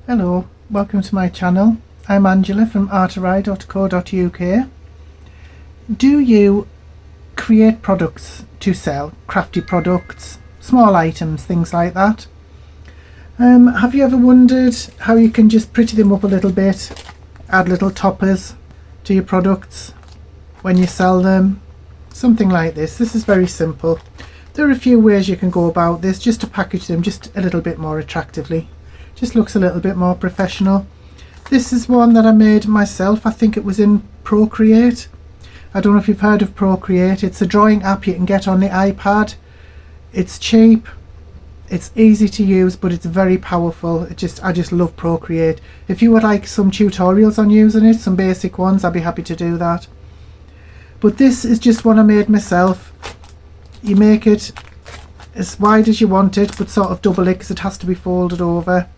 Hello, welcome to my channel. I'm Angela from artery.co.uk. Do you create products to sell? Crafty products, small items, things like that? Have you ever wondered how you can just pretty them up a little bit, add little toppers to your products when you sell them? Something like this. This is very simple. There are a few ways you can go about this just to package them just a little bit more attractively. Just looks a little bit more professional. This is one that I made myself. I think it was in Procreate. I don't know if you've heard of Procreate. It's a drawing app you can get on the iPad. It's cheap, it's easy to use, but it's very powerful. I just love Procreate. If you would like some tutorials on using it, some basic ones, I'd be happy to do that. But this is just one I made myself. You make it as wide as you want it, but sort of double it because it has to be folded over.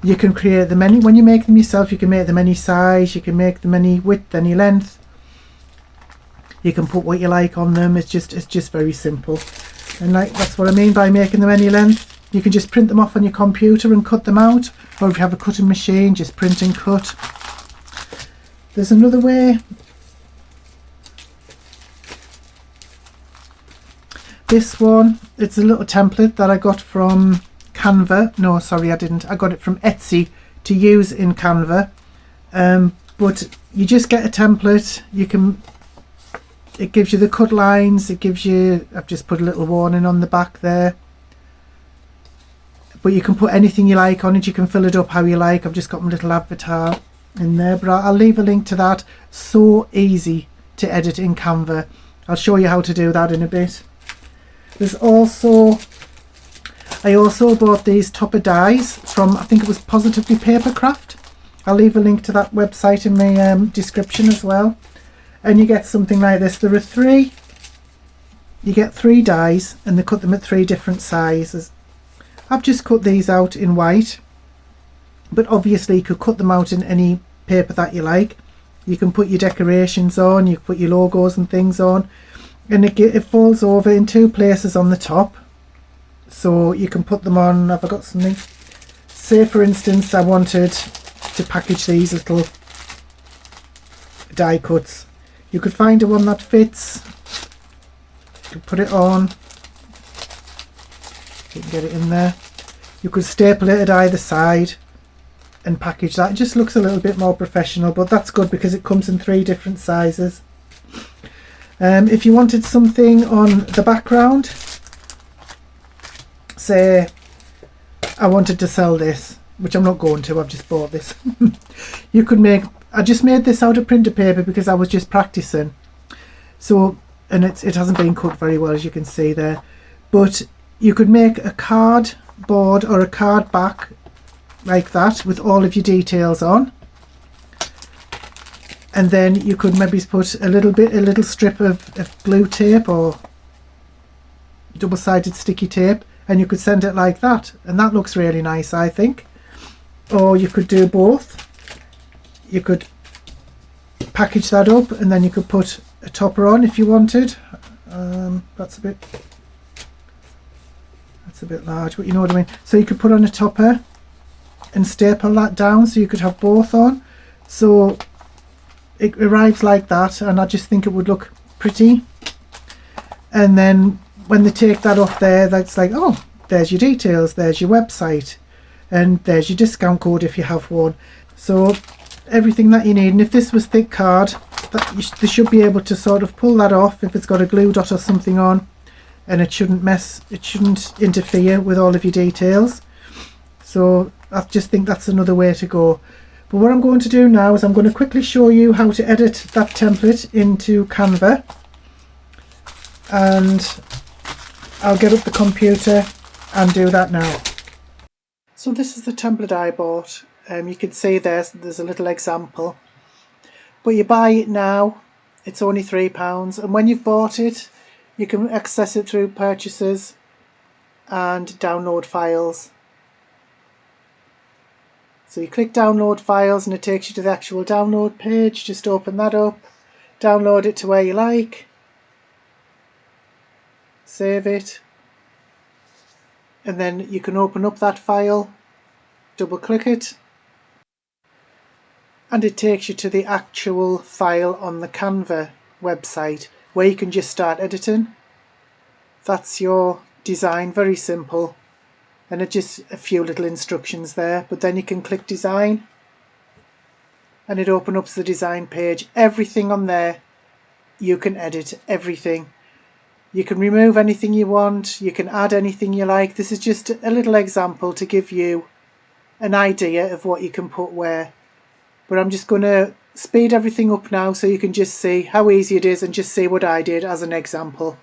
You can create them any, when you make them yourself, you can make them any size, you can make them any width, any length. You can put what you like on them. It's just very simple. And like that's what I mean by making them any length. You can just print them off on your computer and cut them out, or if you have a cutting machine, just print and cut. There's another way. This one, it's a little template that I got from Canva. No, sorry, I didn't. I got it from Etsy to use in Canva. But you just get a template. It gives you the cut lines. It gives you, I've just put a little warning on the back there. But you can put anything you like on it. You can fill it up how you like. I've just got my little avatar in there, but I'll leave a link to that. So easy to edit in Canva. I'll show you how to do that in a bit. There's also, I also bought these topper dies from, I think it was Positively Papercraft. I'll leave a link to that website in my description as well. And you get something like this. There are three, you get 3 dies and they cut them at 3 different sizes. I've just cut these out in white, but obviously you could cut them out in any paper that you like. You can put your decorations on, you can put your logos and things on. And it folds over in 2 places on the top, so you can put them on. Have I got something? Say for instance I wanted to package these little die cuts. You could find a one that fits. You could put it on. You can get it in there. You could staple it at either side and package that. It just looks a little bit more professional, but that's good because it comes in 3 different sizes. If you wanted something on the background, say I wanted to sell this, which I'm not going to, I've just bought this. You could make, I just made this out of printer paper because I was just practicing. So, and it hasn't been cut very well, as you can see there. But you could make a cardboard or a card back like that with all of your details on. And then you could maybe put a little strip of glue tape or double-sided sticky tape, and you could send it like that, and that looks really nice, I think. Or you could do both. You could package that up and then you could put a topper on if you wanted. That's a bit large, but you know what I mean. So you could put on a topper and staple that down, so you could have both on. So it arrives like that, and I just think it would look pretty. And then when they take that off there, that's like, oh, there's your details, there's your website, and there's your discount code if you have one. So everything that you need. And if this was thick card, they should be able to sort of pull that off if it's got a glue dot or something on, and it shouldn't interfere with all of your details. So I just think that's another way to go. But what I'm going to do now is I'm going to quickly show you how to edit that template into Canva, and I'll get up the computer and do that now. So this is the template I bought. You can see there's a little example, but you buy it now, it's only £3, and when you've bought it you can access it through purchases and download files. So you click download files and it takes you to the actual download page. Just open that up, download it to where you like, save it, and then you can open up that file, double click it, and it takes you to the actual file on the Canva website where you can just start editing. That's your design, very simple, and it's just a few little instructions there, but then you can click design and it opens up the design page. Everything on there you can edit, everything. You can remove anything you want, you can add anything you like. This is just a little example to give you an idea of what you can put where. But I'm just going to speed everything up now so you can just see how easy it is and just see what I did as an example.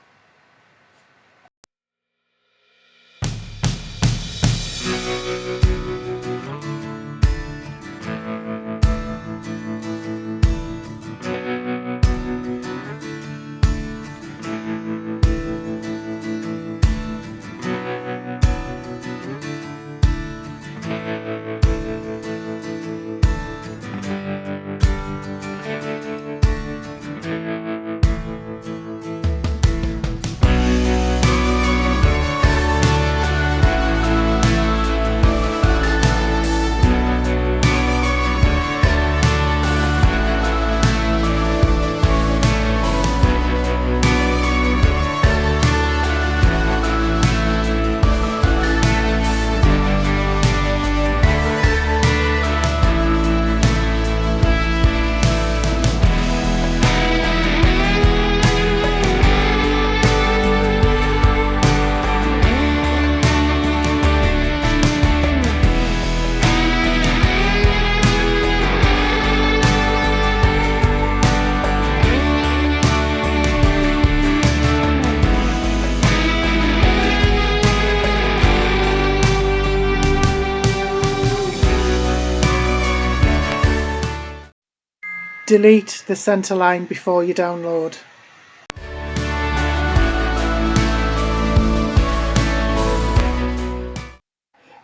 Delete the center line before you download.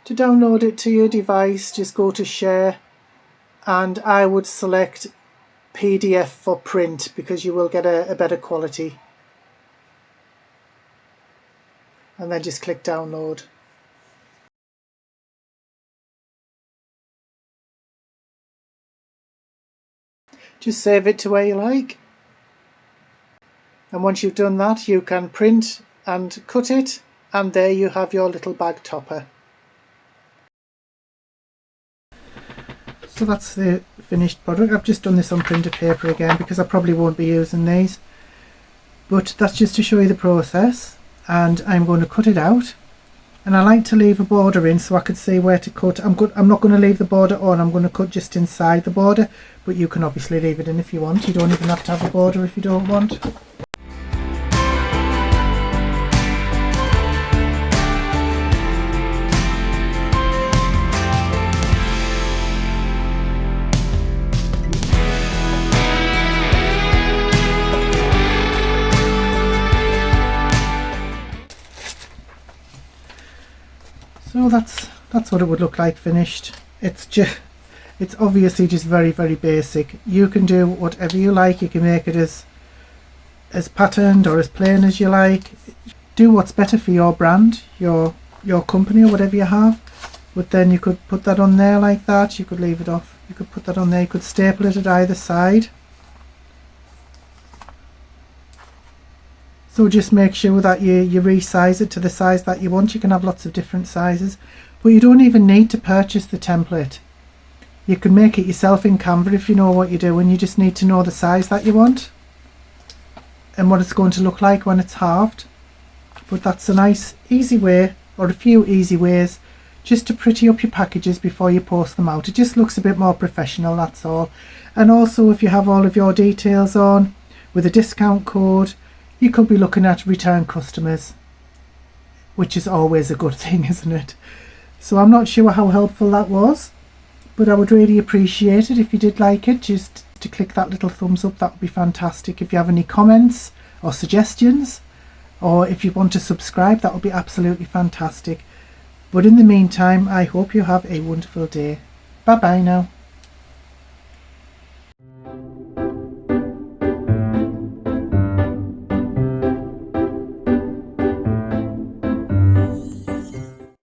To download it to your device, just go to share, and I would select PDF for print because you will get a better quality. And then just click download. Just save it to where you like. And once you've done that, you can print and cut it, and there you have your little bag topper. So that's the finished product. I've just done this on printer paper again because I probably won't be using these. But that's just to show you the process, and I'm going to cut it out. And I like to leave a border in so I could see where to cut. I'm not going to leave the border on, I'm going to cut just inside the border, but you can obviously leave it in if you want. You don't even have to have a border if you don't want. So that's what it would look like finished. It's obviously just very, very basic. You can do whatever you like. You can make it as patterned or as plain as you like. Do what's better for your brand, your company, or whatever you have. But then you could put that on there like that. You could leave it off. You could put that on there. You could staple it at either side. So just make sure that you resize it to the size that you want. You can have lots of different sizes, but you don't even need to purchase the template. You can make it yourself in Canva if you know what you're doing. You just need to know the size that you want and what it's going to look like when it's halved. But that's a nice easy way, or a few easy ways, just to pretty up your packages before you post them out. It just looks a bit more professional, that's all. And also, if you have all of your details on with a discount code, you could be looking at return customers, which is always a good thing, isn't it? So I'm not sure how helpful that was, but I would really appreciate it if you did like it, just to click that little thumbs up. That would be fantastic. If you have any comments or suggestions, or if you want to subscribe, that would be absolutely fantastic. But in the meantime, I hope you have a wonderful day. Bye bye now.